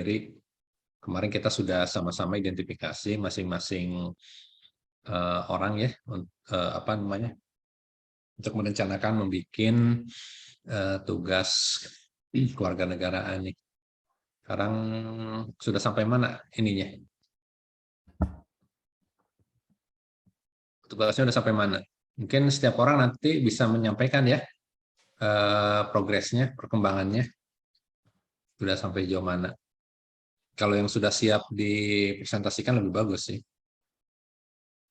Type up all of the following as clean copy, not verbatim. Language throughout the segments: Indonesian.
sendiri. Kemarin kita sudah sama-sama identifikasi masing-masing orang ya, apa namanya, untuk merencanakan membuat tugas kewarganegaraan nih. Sekarang sudah sampai mana ininya? Tugasnya sudah sampai mana? Mungkin setiap orang nanti bisa menyampaikan ya progresnya, perkembangannya sudah sampai jauh mana. Kalau yang sudah siap dipresentasikan lebih bagus sih.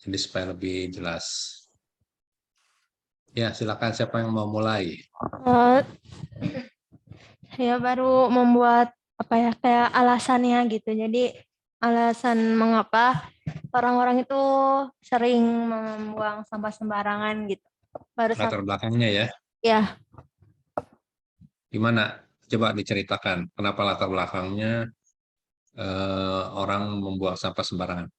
Jadi supaya lebih jelas. Ya, silakan siapa yang mau mulai. Saya baru membuat apa ya kayak alasannya gitu. Jadi alasan mengapa orang-orang itu sering membuang sampah sembarangan gitu. Baru Latar belakangnya ya. ya. Gimana? Coba diceritakan kenapa latar belakangnya orang membuang sampah sembarangan.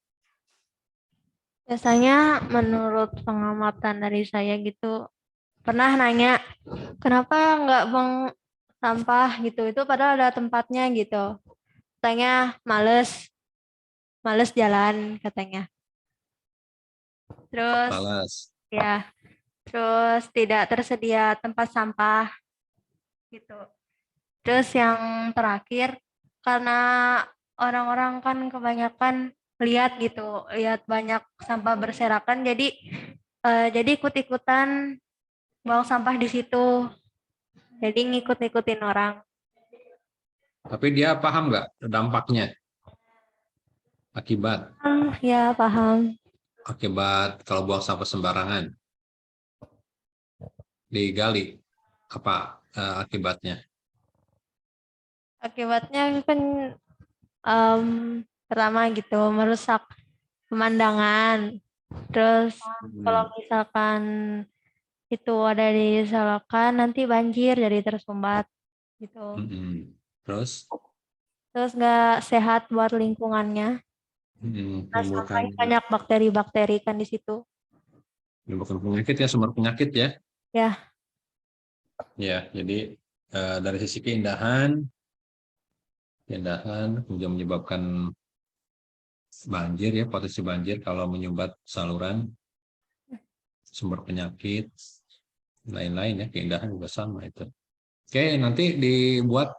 Biasanya menurut pengamatan dari saya gitu, pernah nanya, kenapa nggak buang sampah gitu? Itu padahal ada tempatnya gitu. Katanya males jalan katanya. Terus Malas. ya, terus tidak tersedia tempat sampah gitu. Terus yang terakhir, karena orang-orang kan kebanyakan lihat banyak sampah berserakan, jadi ikut-ikutan buang sampah di situ. Jadi ngikut-ngikutin orang. Tapi dia paham nggak dampaknya, akibat Ya paham. akibat kalau buang sampah sembarangan digali apa akibatnya? Akibatnya kan em, pertama gitu merusak pemandangan. Terus kalau Hmm. misalkan itu ada di selokan nanti banjir jadi tersumbat gitu. Hmm. Terus Terus nggak sehat buat lingkungannya. Nah, menimbulkan sampai banyak bakteri-bakteri kan di situ. penyakit ya, sumber penyakit ya. Ya, Ya, jadi dari sisi keindahan kemudian menyebabkan banjir ya, potensi banjir kalau menyumbat saluran, sumber penyakit, lain-lain ya, keindahan juga sama itu. Oke, nanti dibuat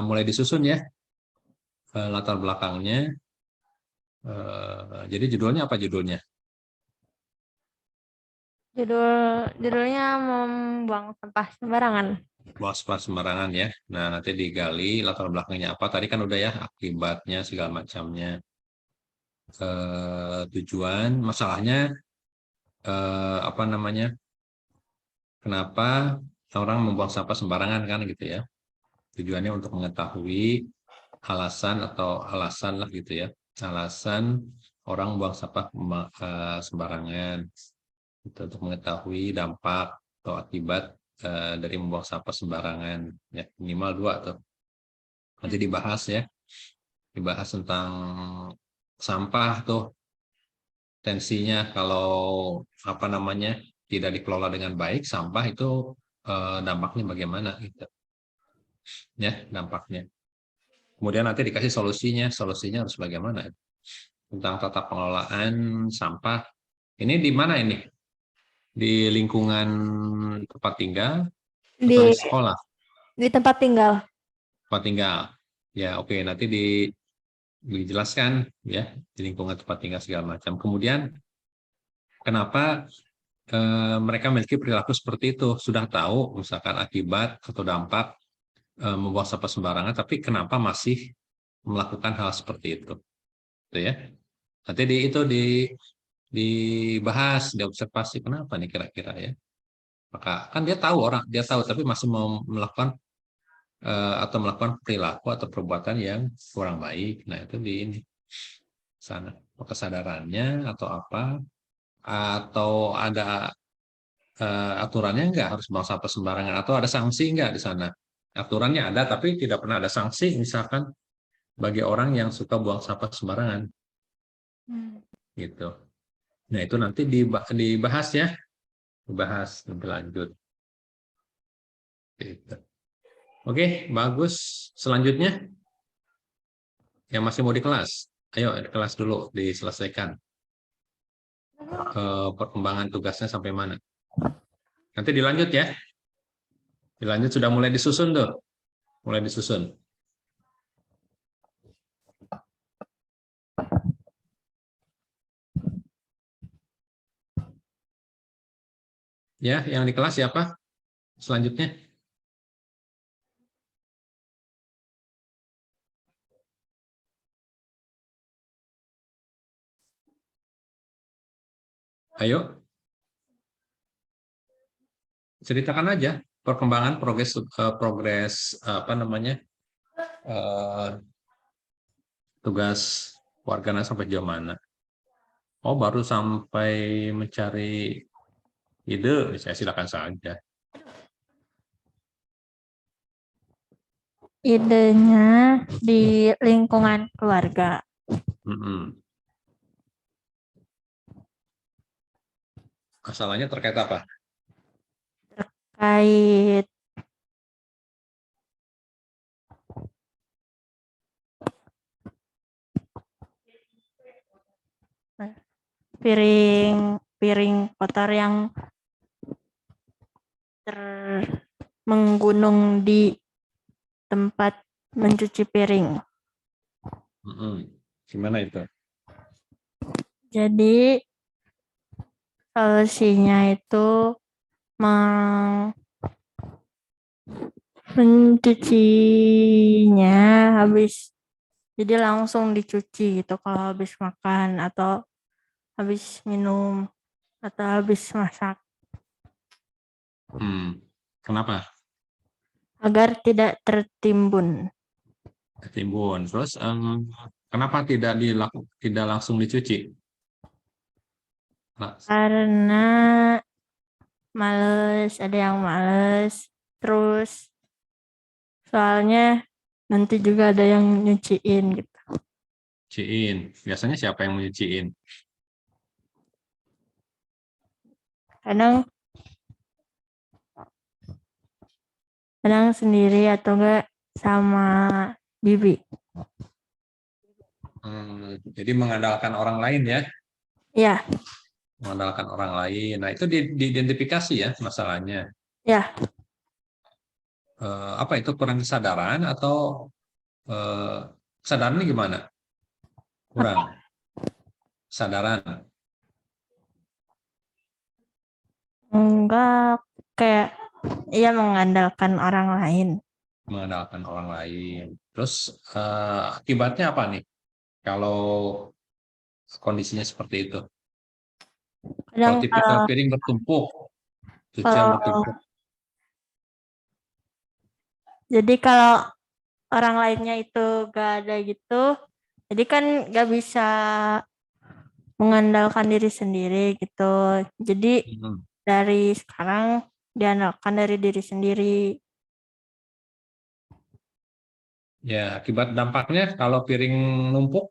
mulai disusun ya latar belakangnya. Jadi judulnya apa judulnya? judulnya membuang sampah sembarangan. Buang sampah sembarangan ya. Nah, nanti digali latar belakangnya apa. Tadi kan udah ya, akibatnya segala macamnya. Tujuan, masalahnya apa namanya? Kenapa orang membuang sampah sembarangan kan gitu ya. Tujuannya untuk mengetahui alasan lah gitu ya. Alasan orang membuang sampah sembarangan. Gitu, untuk mengetahui dampak atau akibat dari membuang sampah sembarangan. Ya, minimal 2 tuh. Nanti dibahas ya. Dibahas tentang sampah tuh tensinya kalau apa namanya tidak dikelola dengan baik sampah itu dampaknya bagaimana gitu ya dampaknya. Kemudian nanti dikasih solusinya harus bagaimana tentang tata pengelolaan sampah. Ini di mana ini? Di lingkungan tempat tinggal atau Di di sekolah? di tempat tinggal. Tempat tinggal. Ya, oke, nanti dijelaskan ya di lingkungan tempat tinggal segala macam. Kemudian kenapa mereka memiliki perilaku seperti itu? Sudah tahu misalkan akibat atau dampak membuang sampah sembarangan, tapi kenapa masih melakukan hal seperti itu? Gitu ya. Nanti dibahas, diobservasi kenapa nih kira-kira ya. Maka kan dia tahu tapi masih mau melakukan atau melakukan perilaku atau perbuatan yang kurang baik. Nah, itu di ini sana. Kesadarannya atau apa atau ada aturannya nggak harus buang sampah sembarangan atau ada sanksi nggak di sana? Aturannya ada tapi tidak pernah ada sanksi misalkan bagi orang yang suka buang sampah sembarangan gitu. Nah, itu nanti dibahas ya, dibahas lebih lanjut. Gitu. Oke, bagus. Selanjutnya Yang masih mau di kelas, ayo di kelas dulu diselesaikan. Perkembangan tugasnya sampai mana. Nanti dilanjut ya. Dilanjut sudah mulai disusun tuh. Mulai disusun. Ya, yang di kelas siapa? Selanjutnya. Ayo. Ceritakan aja perkembangan progres apa namanya? Tugas wargana sampai jauh mana. Oh, baru sampai mencari ide, saya silakan saja. Idenya di lingkungan keluarga. Masalahnya terkait apa? Kait piring kotor yang menggunung di tempat mencuci piring. Gimana itu? Jadi solusinya itu mencucinya habis, jadi langsung dicuci gitu kalau habis makan atau habis minum atau habis masak. Kenapa? Agar tidak tertimbun. Tertimbun. Terus kenapa tidak langsung dicuci? Karena males, ada yang males. Terus soalnya nanti juga ada yang nyuciin gitu. Cuciin. Biasanya siapa yang menyuciin? Kadang sendiri atau enggak sama bibi. Jadi mengandalkan orang lain ya? Ya. Mengandalkan orang lain. Nah, itu diidentifikasi ya masalahnya. Ya. Apa itu kurang kesadaran atau kesadarannya gimana? Kurang kesadaran. Enggak, kayak ia mengandalkan orang lain. Mengandalkan orang lain. Terus akibatnya apa nih? Kalau kondisinya seperti itu. Kalau Kadang tipikal piring bertumpuk, cucian bertumpuk. Jadi kalau orang lainnya itu gak ada gitu, jadi kan gak bisa mengandalkan diri sendiri gitu. Jadi dari sekarang diandalkan dari diri sendiri. Ya, akibat dampaknya kalau piring numpuk.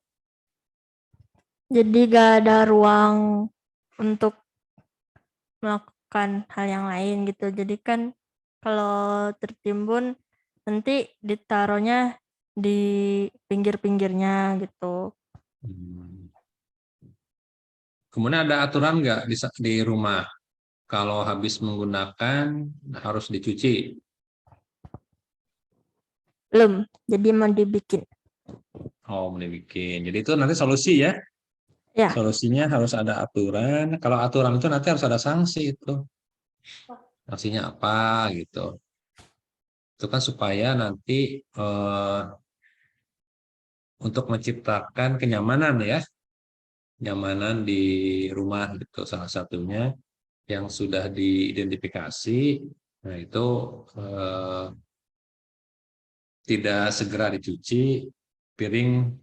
Jadi gak ada ruang untuk melakukan hal yang lain gitu. Jadi kan kalau tertimbun nanti ditaruhnya di pinggir-pinggirnya gitu. Kemudian ada aturan nggak di rumah kalau habis menggunakan harus dicuci? Belum, jadi mau dibikin. Oh, mau dibikin. Jadi itu nanti solusi ya? Ya. Solusinya harus ada aturan. Kalau aturan itu nanti harus ada sanksi itu. Sanksinya apa gitu? Itu kan supaya nanti untuk menciptakan kenyamanan ya, kenyamanan di rumah gitu. Salah satunya yang sudah diidentifikasi, nah itu tidak segera dicuci piring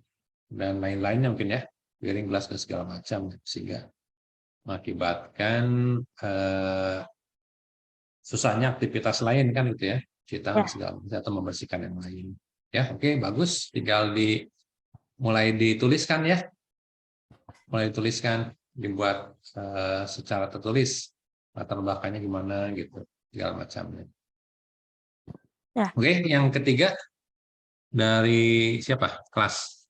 dan lain-lainnya mungkin ya, piring gelas dan segala macam, sehingga mengakibatkan susahnya aktivitas lain kan gitu ya, cuci tangan segala macam atau membersihkan yang lain. Ya, oke, bagus. Tinggal mulai dituliskan ya, mulai dituliskan, dibuat secara tertulis latar belakangnya gimana gitu, segala macamnya. Ya. Oke, yang ketiga dari siapa? Kelas.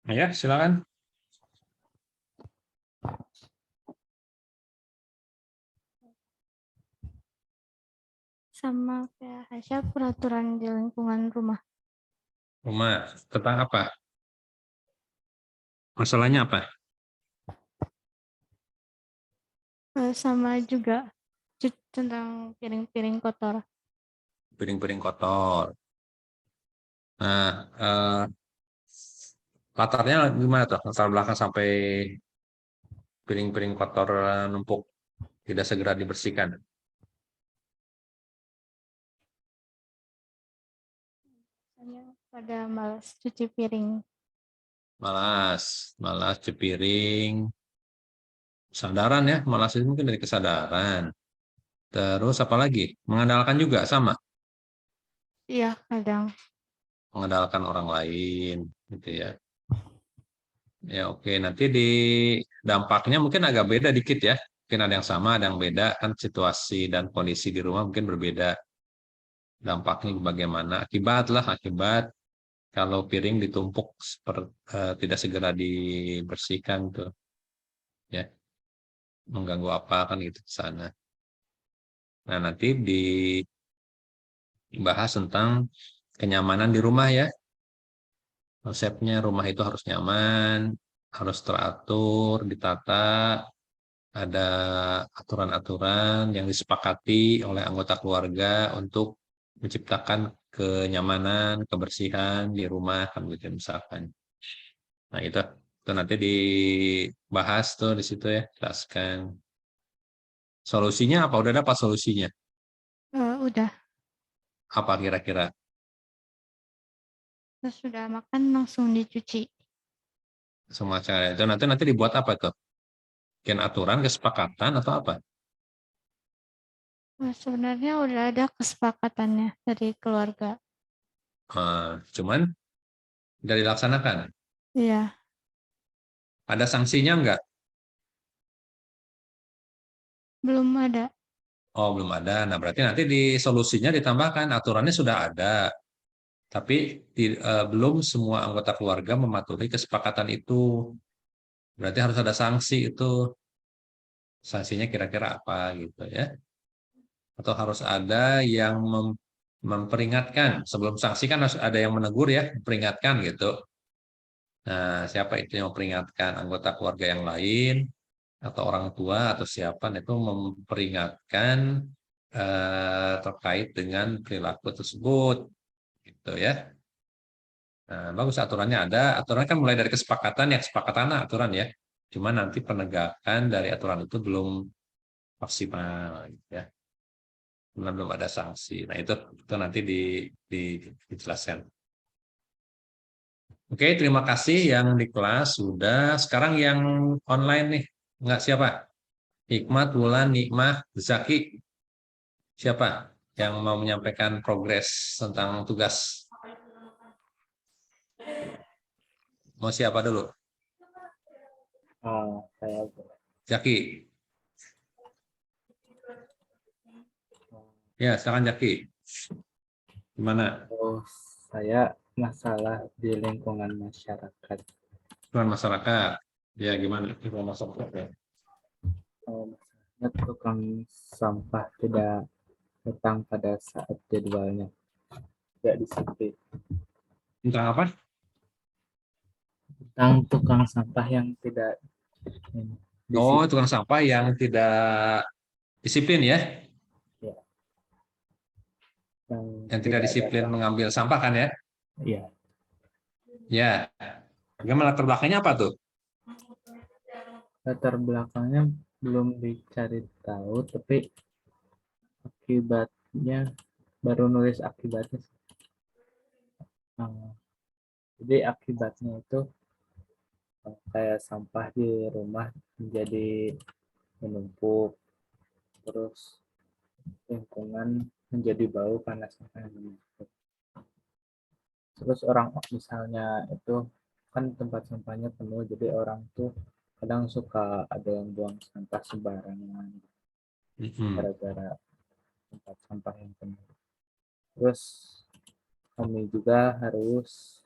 Ya, silakan. Sama kayak Hasya, peraturan di lingkungan rumah. Rumah tentang apa? Masalahnya apa? Sama juga tentang piring-piring kotor. Piring-piring kotor. Nah, latarnya gimana tuh? Latar belakang sampai piring-piring kotor numpuk tidak segera dibersihkan. Saya pada malas cuci piring. Malas cuci piring. Kesadaran ya, malas itu mungkin dari kesadaran. Terus apa lagi? Mengandalkan juga sama, Iya, kadang. mengandalkan orang lain, gitu ya. Ya oke, nanti di dampaknya mungkin agak beda dikit ya. Mungkin ada yang sama, ada yang beda. Kan situasi dan kondisi di rumah mungkin berbeda. Dampaknya bagaimana? Akibat kalau piring ditumpuk tidak segera dibersihkan tuh, ya mengganggu apa kan gitu ke sana. Nah nanti dibahas tentang kenyamanan di rumah ya. Konsepnya rumah itu harus nyaman, harus teratur, ditata, ada aturan-aturan yang disepakati oleh anggota keluarga untuk menciptakan kenyamanan, kebersihan di rumah kan gitu misalkan. Nah, itu nanti dibahas tuh di situ ya, jelaskan. Solusinya apa? Udah dapat solusinya? Udah, Apa kira-kira? terus sudah makan langsung dicuci. Semua cara itu nanti dibuat apa tuh? Bikin aturan, kesepakatan atau apa? Sebenarnya udah ada kesepakatannya dari keluarga. Cuman tidak dilaksanakan. Iya, Ada sanksinya nggak? belum ada. Oh, belum ada. Nah, berarti nanti di solusinya ditambahkan aturannya sudah ada, tapi belum semua anggota keluarga mematuhi kesepakatan itu. Berarti harus ada sanksi itu. Sanksinya kira-kira apa gitu ya? Atau harus ada yang memperingatkan. Sebelum sanksi kan harus ada yang menegur ya, memperingatkan gitu. Nah, siapa itu yang memperingatkan? Anggota keluarga yang lain atau orang tua atau siapa itu memperingatkan terkait dengan perilaku tersebut gitu ya. Nah, bagus aturannya ada. Aturan kan mulai dari kesepakatan ya, kesepakatan aturan ya. Cuma nanti penegakan dari aturan itu belum maksimal gitu ya. Belum ada sanksi. Nah, itu nanti dijelaskan. Oke, terima kasih yang di kelas sudah. Sekarang yang online nih. Enggak siapa? Hikmat, Wulan, Nikmah, Zaki. Siapa yang mau menyampaikan progres tentang tugas? Mau siapa dulu? Saya Zaki. Ya, silakan Zaki. Gimana? oh, saya masalah di lingkungan masyarakat. Peran masyarakat. Ya, gimana? Peran masyarakat ya. Masalahnya tukang sampah tidak datang pada saat jadwalnya, tidak disiplin. Tentang apa? Tentang tukang sampah yang tidak Oh, disiplin. tukang sampah yang tidak disiplin ya. Ya, yang Yang tidak tidak disiplin datang. mengambil sampah kan ya. Ya, Ya. Bagaimana latar belakangnya apa tuh? latar belakangnya belum dicari tahu, tapi akibatnya baru nulis akibatnya. Nah, jadi akibatnya itu kayak sampah di rumah menjadi menumpuk, terus lingkungan menjadi bau karena sampah yang menumpuk. Terus orang misalnya itu kan tempat sampahnya penuh, jadi orang tuh kadang suka ada yang buang sampah sembarangan Mm-mm. gara-gara tempat sampah yang penuh. Terus kami juga harus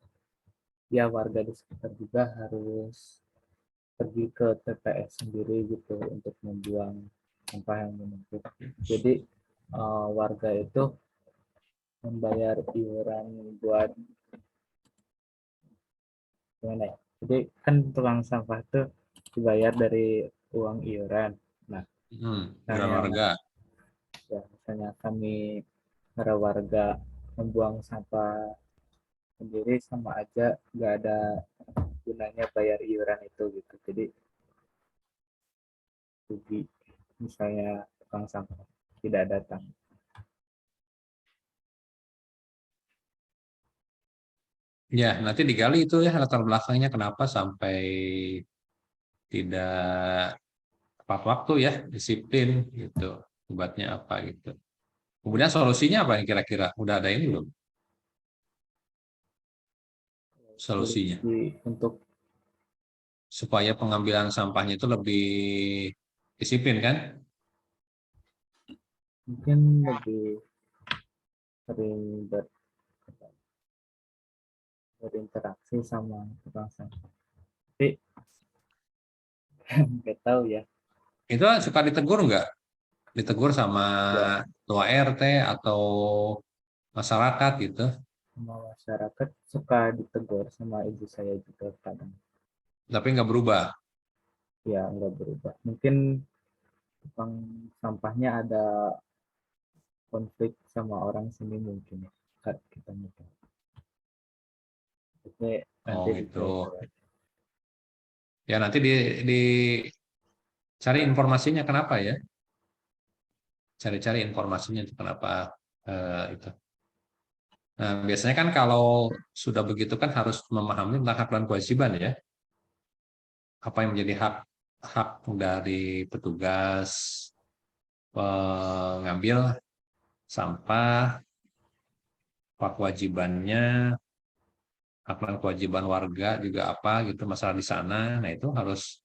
ya warga di sekitar juga harus pergi ke TPS sendiri gitu untuk membuang sampah yang menumpuk. Jadi warga itu membayar iuran buat gimana ya? Jadi kan tukang sampah tuh dibayar dari uang iuran. Nah, Iuran misalnya warga. ya, misalnya kami para warga membuang sampah sendiri sama aja nggak ada gunanya bayar iuran itu gitu. Jadi rugi misalnya tukang sampah tidak datang. Ya, nanti digali itu ya latar belakangnya kenapa sampai tidak tepat waktu ya, disiplin gitu. Obatnya apa gitu. Kemudian solusinya apa yang kira-kira? Udah ada ini belum? Solusinya Solusi untuk supaya pengambilan sampahnya itu lebih disiplin kan? mungkin lebih sering berinteraksi sama tukang sampah. Tapi nggak tahu ya. Itu suka ditegur nggak? Ditegur sama Ya, ketua RT atau masyarakat gitu. sama masyarakat suka ditegur sama ibu saya juga kadang. Tapi nggak berubah. Ya, nggak berubah. Mungkin tukang sampahnya ada konflik sama orang sini mungkin ya. Kita mungkin. Oke, Oh nanti gitu. dicari. Ya nanti di cari informasinya kenapa ya. Cari-cari informasinya itu kenapa itu. Nah, biasanya kan kalau sudah begitu kan harus memahami tentang hak dan kewajiban ya. Apa yang menjadi hak hak dari petugas pengambil sampah, apa kewajibannya, hak dan kewajiban warga juga apa gitu masalah di sana. Nah, itu harus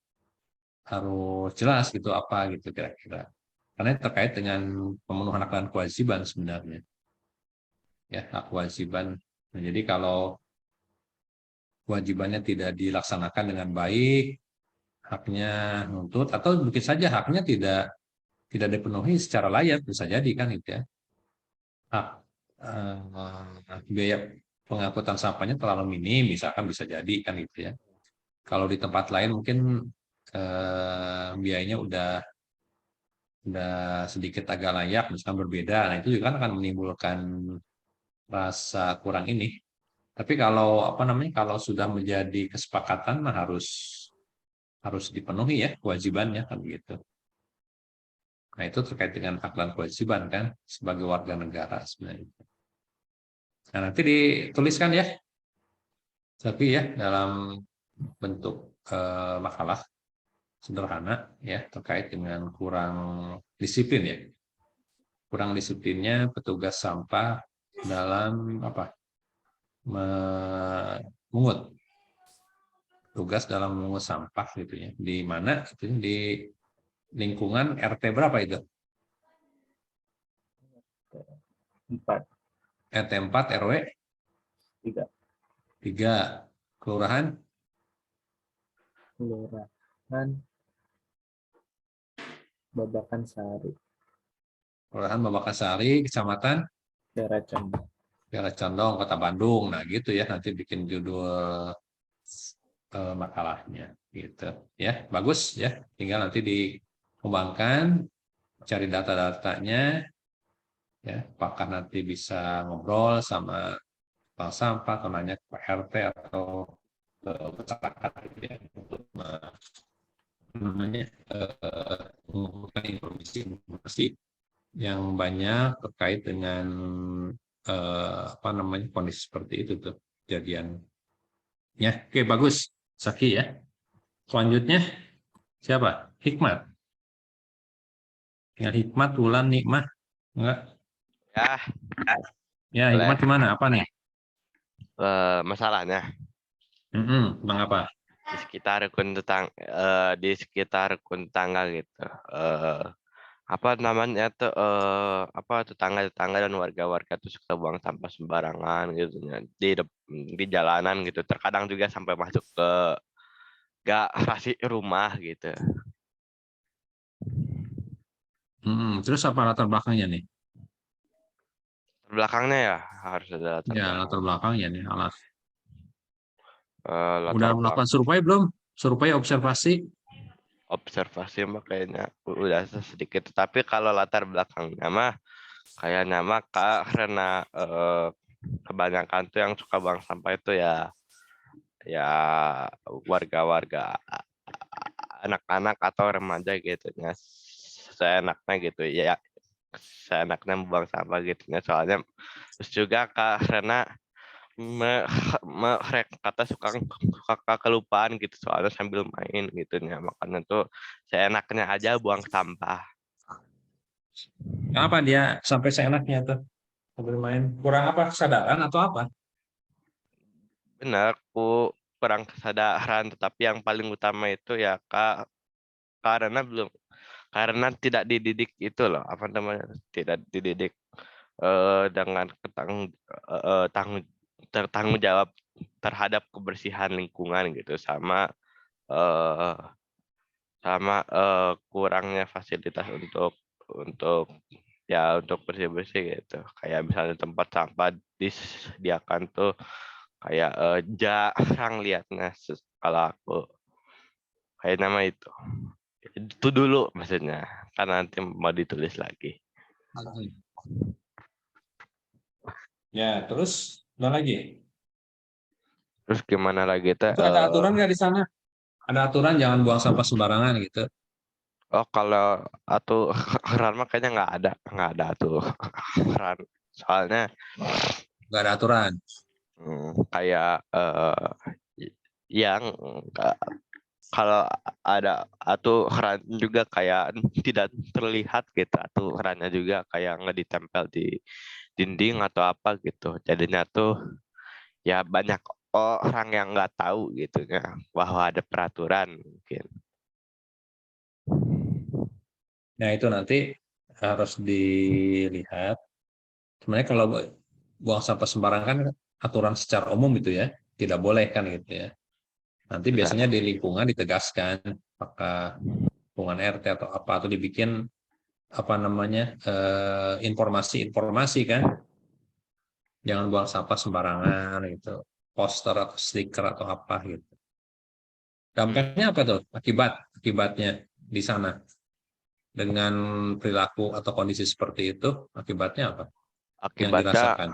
harus jelas gitu apa gitu kira-kira. Karena itu terkait dengan pemenuhan hak dan kewajiban sebenarnya. Ya, hak kewajiban. Nah, jadi kalau kewajibannya tidak dilaksanakan dengan baik, haknya nuntut atau mungkin saja haknya tidak dipenuhi secara layak bisa jadi kan itu ya. Hak biaya pengangkutan sampahnya terlalu minim misalkan bisa jadi kan gitu ya. Kalau di tempat lain mungkin biayanya udah sedikit agak layak misalkan berbeda. Nah, itu juga kan akan menimbulkan rasa kurang ini. Tapi kalau apa namanya kalau sudah menjadi kesepakatan mah harus harus dipenuhi ya kewajibannya kan gitu. Nah, itu terkait dengan hak dan kewajiban kan sebagai warga negara sebenarnya. Nah, nanti dituliskan ya, tapi ya dalam bentuk makalah sederhana ya terkait dengan kurang disiplin ya. Kurang disiplinnya petugas sampah dalam apa? Memungut tugas dalam memungut sampah gitu ya. Di mana itu di lingkungan RT berapa itu? 4, RT 4 RW 3 3 kelurahan kelurahan Babakan Sari, Kelurahan Babakasari, Kecamatan daerah Condong. Daerah Condong, Kota Bandung. Nah, gitu ya. Nanti bikin judul makalahnya gitu. Ya, bagus ya. Tinggal nanti dikembangkan, cari data-datanya ya. Apakah nanti bisa ngobrol sama bank sampah atau nanya ke Pak RT atau ke masyarakat gitu ya untuk namanya mengumpulkan informasi yang banyak terkait dengan apa namanya kondisi seperti itu tuh kejadian. Ya, oke bagus, Saki ya. Selanjutnya siapa? Hikmat. Tinggal Hikmat, Wulan, Nikmah. Enggak? Ya, Ya, boleh. Hikmat gimana? Apa nih? Masalahnya Tentang apa? di sekitar rukun tetangga gitu. apa namanya tuh apa tetangga-tetangga dan warga-warga tuh suka buang sampah sembarangan gitu ya, di jalanan gitu. Terkadang juga sampai masuk ke garasi rumah gitu. Terus apa latar belakangnya nih? Belakangnya ya harus ada latar Ya, belakang. latar belakangnya nih. Latar Udah belakang melakukan survei belum? Survei observasi? observasi mah kayaknya udah sedikit. Tapi kalau latar belakangnya mah kayaknya mah karena kebanyakan tuh yang suka buang sampah itu ya warga-warga anak-anak atau remaja gitu ya, seenaknya gitu ya, seenaknya membuang sampah gitu ya. Soalnya terus juga karena mereka kata suka kelupaan gitu soalnya sambil main gitu ya, makanya tuh seenaknya aja buang sampah. Kenapa dia sampai seenaknya tuh bermain? Kurang apa? Kesadaran atau apa? Benar, aku kurang kesadaran, tetapi yang paling utama itu ya kak, karena tidak dididik itu loh, apa namanya, tidak dididik dengan tanggung jawab terhadap kebersihan lingkungan gitu, sama eh, kurangnya fasilitas untuk untuk bersih-bersih gitu. Kayak misalnya tempat sampah disediakan tuh kayak jarang lihatnya kalau aku, kayak nama itu dulu maksudnya, kan nanti mau ditulis lagi. Ya, terus ada lagi. Terus gimana lagi teh? Itu ada aturan nggak di sana? Ada aturan jangan buang sampah sembarangan gitu. Oh, kalau aturan mah kayaknya nggak ada aturan. Soalnya Nggak ada aturan. kayak yang kalau ada aturan juga kayak tidak terlihat gitu. Aturannya juga kayak nggak ditempel di dinding atau apa gitu. Jadinya tuh ya banyak orang yang nggak tahu gitu ya bahwa ada peraturan mungkin. Nah, itu nanti harus dilihat. Sebenarnya kalau buang sampah sembarangan kan aturan secara umum itu ya, tidak boleh kan gitu ya. Nanti biasanya di lingkungan ditegaskan apakah lingkungan RT atau apa, atau dibikin apa namanya informasi-informasi kan, jangan buang sampah sembarangan gitu, poster atau stiker atau apa gitu. Dampaknya apa tuh? Akibatnya di sana dengan perilaku atau kondisi seperti itu, akibatnya apa yang Akibatnya dirasakan?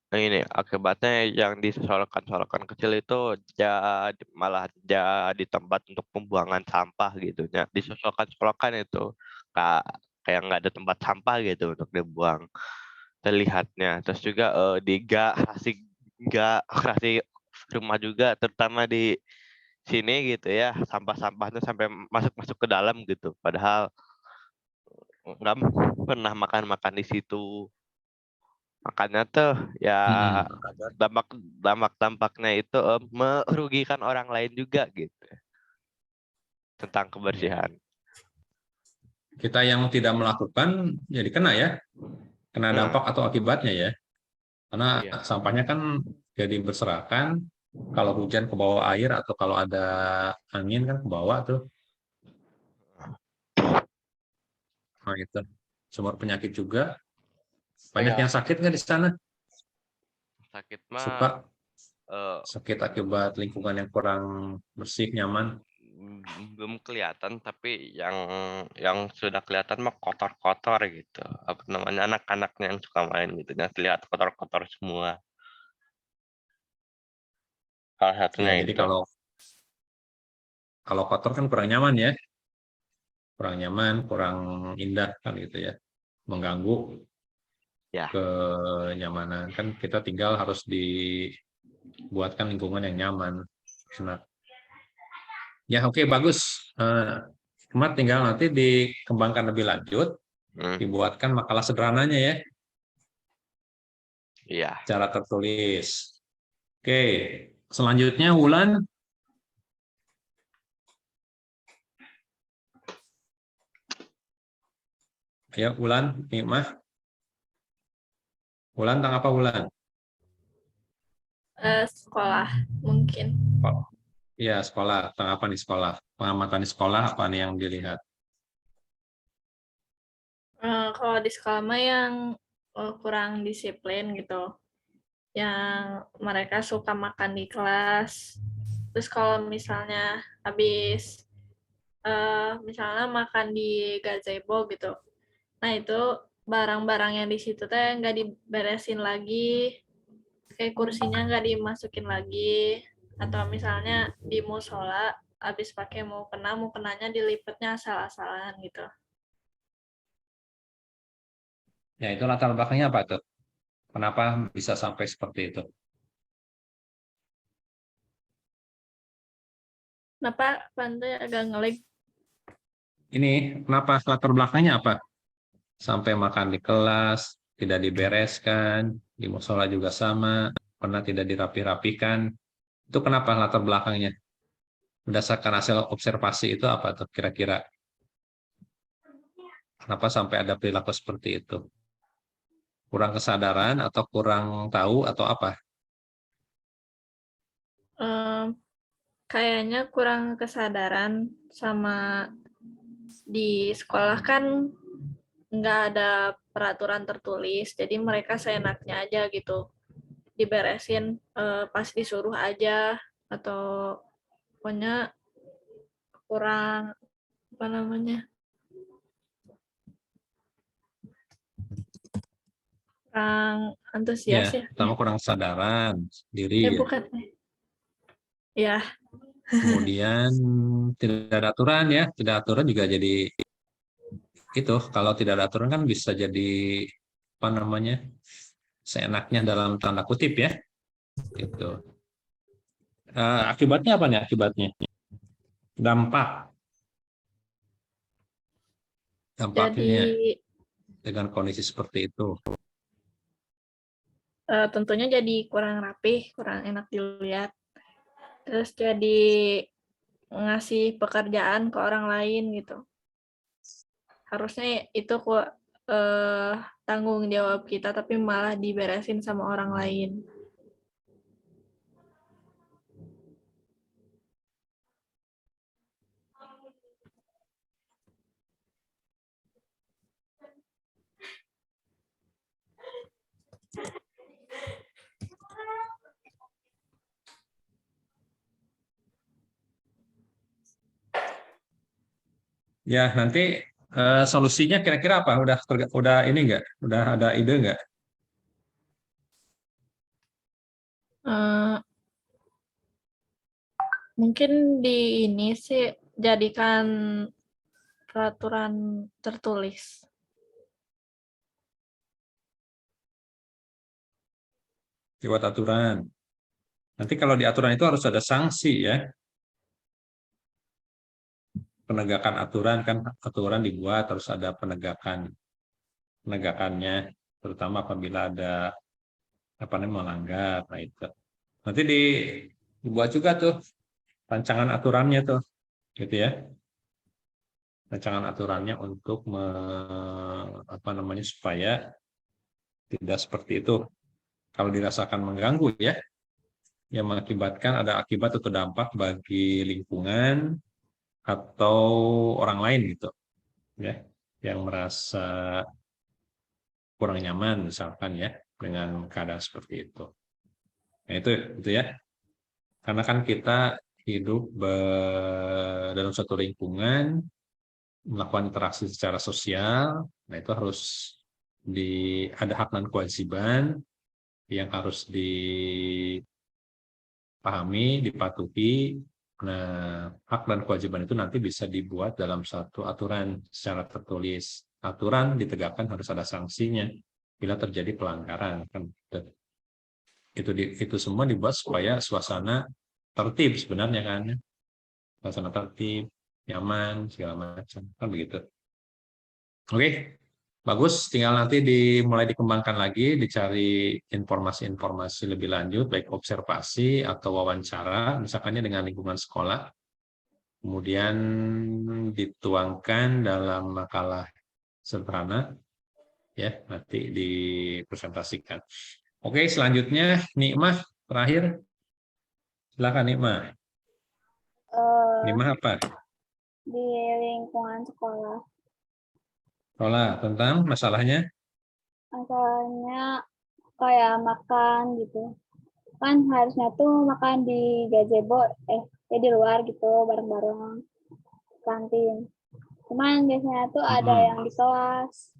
ini akibatnya yang disoalkan kecil itu malah jadi tempat untuk pembuangan sampah gitu ya. Disoalkan itu Kak, kayak nggak ada tempat sampah gitu untuk dibuang terlihatnya. Terus juga di garasi rumah juga, terutama di sini gitu ya, sampah-sampahnya sampai masuk ke dalam gitu. Padahal nggak pernah makan di situ. Makanya tuh ya Hmm. dampaknya itu merugikan orang lain juga gitu tentang kebersihan. Kita yang tidak melakukan jadi kena ya, kena dampak atau akibatnya ya. Karena Iya. sampahnya kan jadi berserakan, kalau hujan ke bawah air atau kalau ada angin kan ke bawah tuh. Nah itu sumber penyakit juga. Banyak Kayak yang sakit nggak di sana? sakit mah Suka eh, sakit akibat lingkungan yang kurang bersih, nyaman. belum kelihatan, tapi yang sudah kelihatan mah kotor-kotor gitu. Apa namanya, anak-anaknya yang suka main gitu ya, terlihat kotor-kotor semua. Salah Ya, satunya jadi itu. kalau kotor kan kurang nyaman ya, kurang indah kan gitu ya, mengganggu Ya. kenyamanan. Kan kita tinggal harus dibuatkan lingkungan yang nyaman. Nah, ya oke, bagus. Cuma tinggal nanti dikembangkan lebih lanjut, Hmm, dibuatkan makalah sederhananya ya, iya. cara tertulis. Oke, selanjutnya Wulan. Ayo, Ulan, Nikmah. Ulan, tentang apa Ulan? Sekolah mungkin. Oh, iya, sekolah. Tentang apa nih sekolah? Pengamatan di sekolah, apa nih yang dilihat? Kalau di sekolah mah yang kurang disiplin gitu, yang mereka suka makan di kelas. Terus kalau misalnya habis misalnya makan di gazebo gitu, nah itu barang-barang yang di situ teh nggak diberesin lagi, kayak kursinya nggak dimasukin lagi, atau misalnya di musola habis pakai mukenanya dilipetnya asal-asalan gitu. Ya, itu latar belakangnya apa tuh? Kenapa bisa sampai seperti itu? Kenapa Pantai agak ngelag? Ini kenapa latar belakangnya apa? Sampai makan di kelas, tidak dibereskan, di musola juga sama, pernah tidak dirapi-rapikan. Itu kenapa latar belakangnya? Berdasarkan hasil observasi itu apa tuh kira-kira? Kenapa sampai ada perilaku seperti itu? Kurang kesadaran atau kurang tahu atau apa? Kayaknya kurang kesadaran, sama di sekolah kan nggak ada peraturan tertulis, jadi mereka seenaknya aja gitu diberesin pas disuruh aja, atau pokoknya kurang apa namanya, kurang antusias Ya, ya. pertama kurang kesadaran diri ya. Bukan ya. Kemudian tidak ada aturan ya, tidak ada aturan juga jadi itu. Kalau tidak ada aturan kan bisa jadi apa namanya seenaknya dalam tanda kutip ya. Gitu. Akibatnya apa nih? Akibatnya dampak Jadi dampaknya dengan kondisi seperti itu. tentunya jadi kurang rapih, kurang enak dilihat. Terus jadi ngasih pekerjaan ke orang lain gitu. Harusnya itu kok tanggung jawab kita, tapi malah diberesin sama orang lain. Ya, nanti solusinya kira-kira apa? Udah ini enggak? Udah ada ide enggak? Eh, Mungkin di ini sih jadikan peraturan tertulis. Buat aturan. Nanti kalau di aturan itu harus ada sanksi ya. Penegakan aturan kan aturan dibuat harus ada penegakannya, terutama apabila ada apa namanya melanggar. Nah itu. Nanti dibuat juga tuh rancangan aturannya tuh, gitu ya. Rancangan aturannya untuk apa namanya supaya tidak seperti itu. Kalau dirasakan mengganggu ya, yang mengakibatkan ada akibat atau dampak bagi lingkungan atau orang lain gitu, ya, yang merasa kurang nyaman misalkan ya dengan keadaan seperti itu. Nah itu ya, karena kan kita hidup dalam suatu lingkungan, melakukan interaksi secara sosial, nah itu harus ada hak dan kewajiban yang harus dipahami, dipatuhi. Nah, hak dan kewajiban itu nanti bisa dibuat dalam satu aturan secara tertulis. Aturan ditegakkan harus ada sanksinya bila terjadi pelanggaran. Itu semua dibuat supaya suasana tertib sebenarnya kan. Suasana tertib, nyaman, segala macam. Kan begitu. Oke, bagus. Tinggal nanti mulai dikembangkan lagi, dicari informasi-informasi lebih lanjut, baik observasi atau wawancara, misalkannya dengan lingkungan sekolah. Kemudian dituangkan dalam makalah sederhana ya, nanti dipresentasikan. Oke, selanjutnya Nikmah terakhir. Silakan Nikmah. Nikmah apa? Di lingkungan sekolah. Sekolah tentang masalahnya. Masalahnya kayak makan gitu. Kan harusnya tuh makan di gazebo, ya di luar gitu bareng-bareng kantin. Cuman biasanya tuh ada yang di kelas.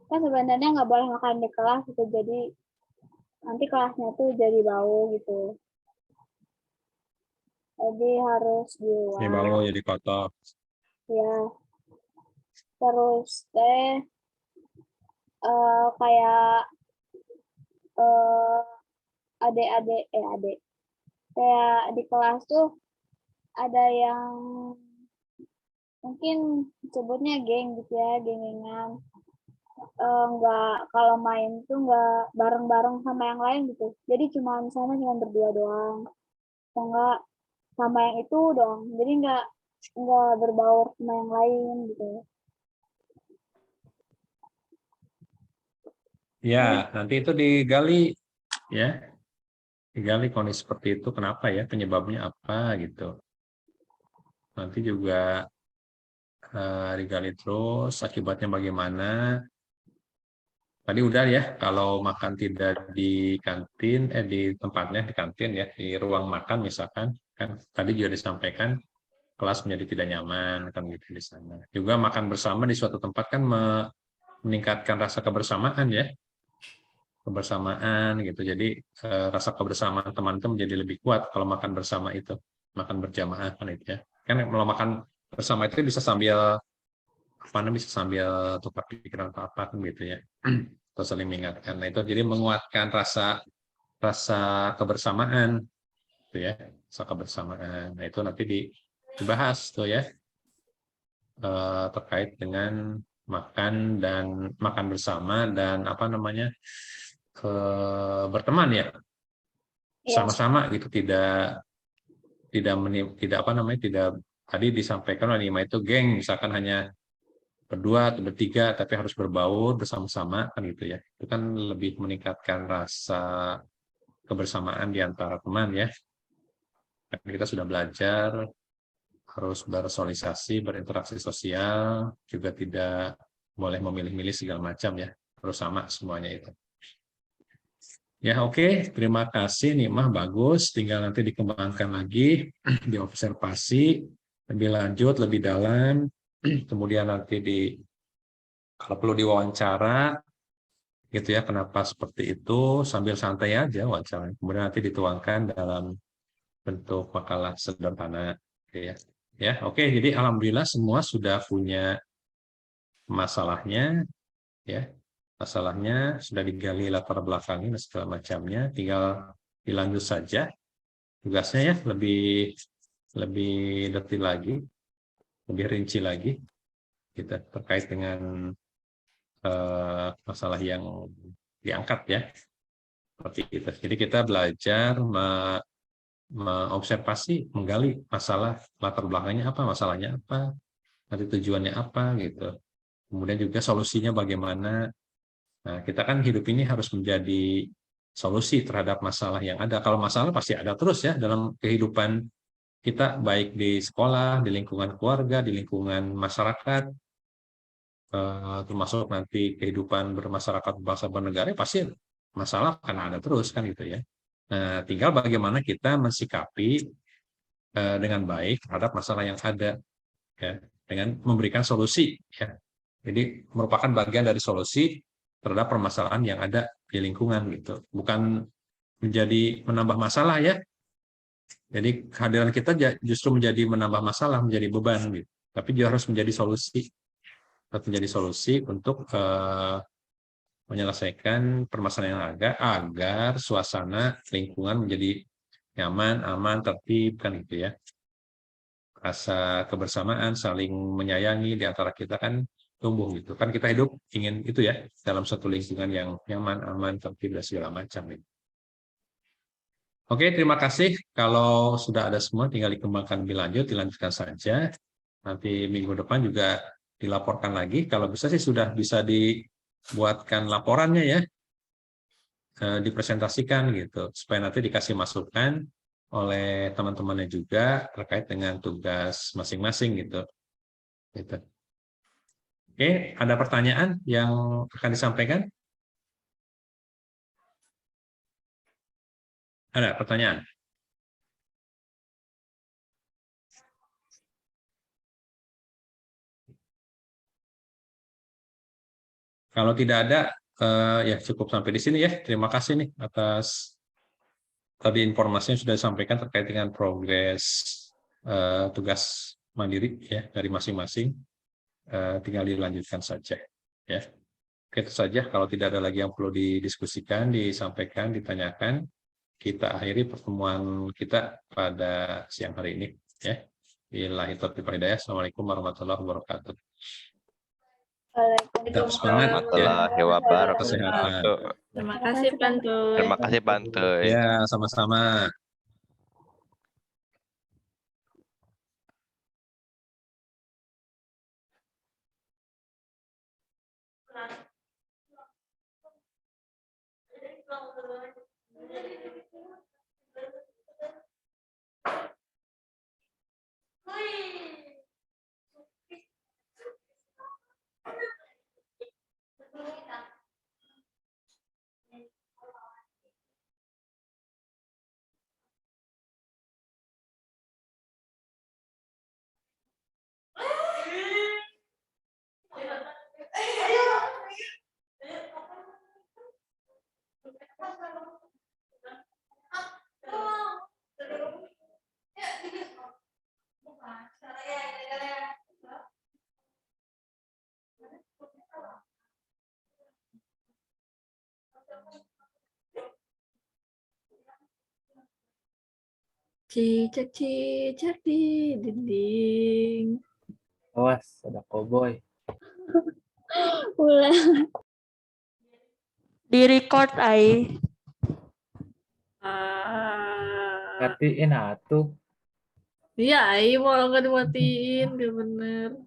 Kan sebenarnya nggak boleh makan di kelas gitu, jadi nanti kelasnya tuh jadi bau gitu. Jadi harus di luar. Ini bau jadi kotor. Ya. Terus kayak adik kayak di kelas tuh ada yang mungkin sebutnya geng gitu ya, gengan. Nggak, kalau main tuh nggak bareng-bareng sama yang lain gitu, jadi misalnya cuma berdua doang, atau enggak sama yang itu doang, jadi nggak berbaur sama yang lain gitu. Ya, nanti itu digali ya. Digali kondisi seperti itu kenapa ya, penyebabnya apa gitu. Nanti juga digali terus akibatnya bagaimana. Tadi udah ya, kalau makan tidak di kantin, di tempatnya di kantin ya, di ruang makan misalkan, kan tadi juga disampaikan kelas menjadi tidak nyaman kan gitu di sana. Juga makan bersama di suatu tempat kan meningkatkan rasa kebersamaan ya, kebersamaan gitu. Jadi rasa kebersamaan teman itu menjadi lebih kuat kalau makan bersama itu, makan berjamaah kan itu ya. Kan kalau makan bersama itu bisa sambil bisa sambil tukar pikiran apa kan gitu ya, atau saling mengingatkan. Nah itu jadi menguatkan rasa kebersamaan gitu ya, rasa kebersamaan. Nah itu nanti dibahas tuh ya, terkait dengan makan bersama dan apa namanya, berteman ya, sama-sama gitu, tidak apa namanya, tidak tadi disampaikan oleh Nima itu geng, misalkan hanya berdua atau bertiga tapi harus berbaur bersama-sama kan gitu ya, itu kan lebih meningkatkan rasa kebersamaan di antara teman ya. Kita sudah belajar harus bersosialisasi, berinteraksi sosial, juga tidak boleh memilih-milih segala macam ya, harus sama semuanya itu. Ya oke, terima kasih Nikmah, bagus, tinggal nanti dikembangkan lagi, diobservasi lebih lanjut, lebih dalam, kemudian nanti kalau perlu diwawancara gitu ya, kenapa seperti itu, sambil santai aja wawancara, kemudian nanti dituangkan dalam bentuk makalah sederhana gitu ya. Ya, oke, jadi alhamdulillah semua sudah punya masalahnya ya. Masalahnya sudah digali latar belakangnya dan segala macamnya, tinggal dilanjut saja tugasnya ya, lebih detail lagi, lebih rinci lagi kita terkait dengan masalah yang diangkat ya, seperti itu. Jadi kita belajar mengobservasi, menggali masalah, latar belakangnya apa, masalahnya apa, nanti tujuannya apa gitu. Kemudian juga solusinya bagaimana. Nah, kita kan hidup ini harus menjadi solusi terhadap masalah yang ada. Kalau masalah pasti ada terus ya dalam kehidupan kita, baik di sekolah, di lingkungan keluarga, di lingkungan masyarakat, termasuk nanti kehidupan bermasyarakat bangsa bernegara, pasti masalah akan ada terus kan gitu ya. Nah, tinggal bagaimana kita mensikapi dengan baik terhadap masalah yang ada ya, dengan memberikan solusi ya. Jadi merupakan bagian dari solusi terhadap permasalahan yang ada di lingkungan gitu. Bukan menjadi menambah masalah ya. Jadi kehadiran kita justru menjadi menambah masalah, menjadi beban gitu. Tapi juga harus menjadi solusi. Harus menjadi solusi untuk menyelesaikan permasalahan yang ada agar suasana lingkungan menjadi nyaman, aman, tertib kan gitu ya. Rasa kebersamaan, saling menyayangi di antara kita kan tumbuh gitu. Kan kita hidup ingin itu ya, dalam suatu lingkungan yang nyaman, aman, tertib dan segala macam gitu. Oke, terima kasih. Kalau sudah ada semua tinggal dikembangkan lebih lanjut, dilanjutkan saja. Nanti minggu depan juga dilaporkan lagi. Kalau bisa sih sudah bisa dibuatkan laporannya ya, dipresentasikan gitu, supaya nanti dikasih masukan oleh teman-temannya juga terkait dengan tugas masing-masing gitu. Gitu. Oke, ada pertanyaan yang akan disampaikan? Ada pertanyaan? Kalau tidak ada, ya cukup sampai di sini ya. Terima kasih nih atas tadi informasinya sudah disampaikan terkait dengan progres tugas mandiri ya dari masing-masing. Tinggal dilanjutkan saja ya. Oke, itu saja. Kalau tidak ada lagi yang perlu didiskusikan, disampaikan, ditanyakan, kita akhiri pertemuan kita pada siang hari ini ya. Billahi taufiq wal hidayah. Assalamualaikum warahmatullahi wabarakatuh. Tetap semangat ya. Warahmatullahi wabarakatuh. Kesehatan. Terima kasih Pantuy. Terima kasih Pantuy. Ya, sama-sama. Cicak-cicak di dinding. Awas, ada koboi. Ulang. Di record ai. Ah, Matiin atuh. iya, mau nggak dimatiin, gak bener.